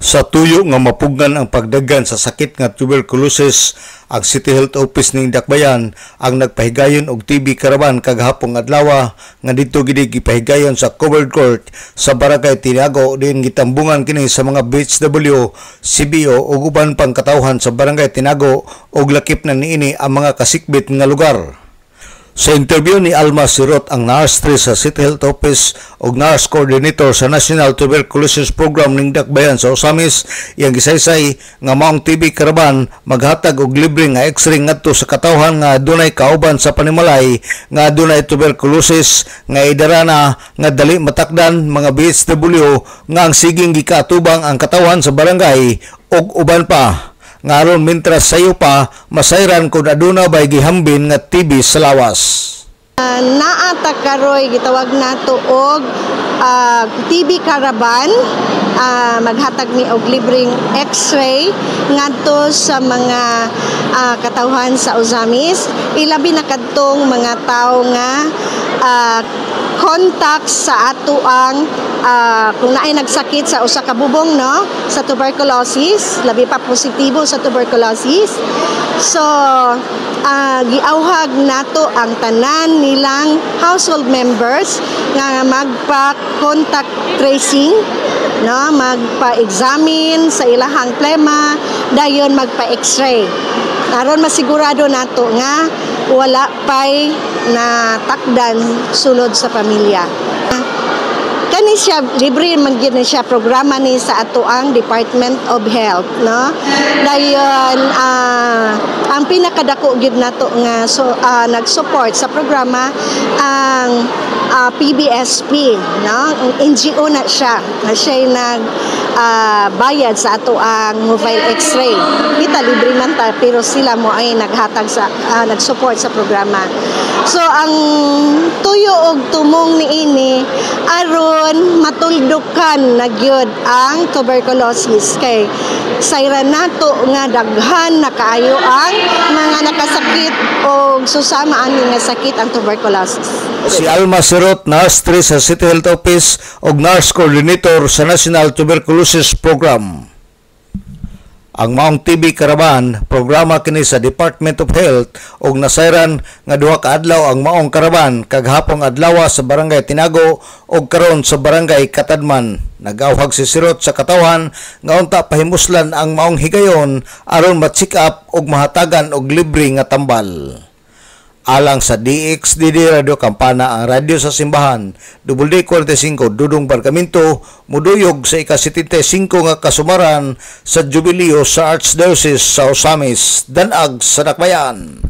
Sa tuyo nga mapugnan ang pagdagan sa sakit nga tuberculosis, ang City Health Office ning Dakbayan ang nagpahigayon og TB karaban kaghapong adlaw nga didto gid gipahigayon sa covered court sa Barangay Tinago din gitambungan kini sa mga BHW, CBO ug uban pang katawhan sa Barangay Tinago ug lakip na niini ang mga kasikbit nga lugar. Sa interview ni Alma Sirot, ang Nurse 3 sa City Health Office ug Nurse Coordinator sa National Tuberculosis Program ning Dakbayan sa Osamis, iyang gisaysay nga maong TB karaban maghatag og libre nga X-ray ngadto sa katawhan nga adunay kauban sa panimalay nga adunay tuberculosis nga idarana nga dali matakdan mga BHW nga ang siging gikaatubang ang katawhan sa barangay ug uban pa. Ngaron mintras sayo pa masayran kung aduna bay gihambin nga TB sa lawas. Naata karoy gitawag nato og TB karaban, maghatag mi og libreng X-ray ngadto sa mga katawhan sa Osamis, ilabi na kadtong mga tawo nga contact sa ato ang kung naay nagsakit sa usa ka bubong, no, sa tuberculosis, labi pa positibo sa tuberculosis. So giauhag nato ang tanan nilang household members nga magpa-contact tracing, no, magpa-examine sa ilahang plema, dayon magpa-X-ray. Aron masigurado nato nga wala pay na takdan sulod sa pamilya. Kani siya libre man gyud siya programa ni sa ato ang Department of Health, no. Dayon ang pinakadako gyud nato nga nag-support sa programa ang PBSP, no. NGO na siya nag bayad sa ato ang mobile X-ray. Kita libre man ta pero sila mo ay naghatag sa nag-support sa programa. So ang tuyo og tumong niini aron matuldukan na gyud ang tuberculosis kay sayran nato nga daghan na kaayo ang mga nakasakit og susama ani nga sakit ang tuberculosis. Si Alma Sirot, Nurse 3 sa City Health Office ug Nurse Coordinator sa National Tuberculosis Program. Ang maong TB karaban programa kini sa Department of Health ug nasayran nga duha ka adlaw ang maong karaban kaghapong adlaw sa Barangay Tinago ug karon sa Barangay Katadman. Nagawhag si Sirot sa katawhan nga unta pahimuslan ang maong higayon aron ma-check up ug mahatagan og libre nga tambal. Alang sa DXDD Radio Kampana, ang radyo sa simbahan, WD45 Dudong Barcaminto, muduyog sa ika-75 nga kasumaran sa Jubileo sa Archdiocese sa Osamis, Danag sa Dakbayan.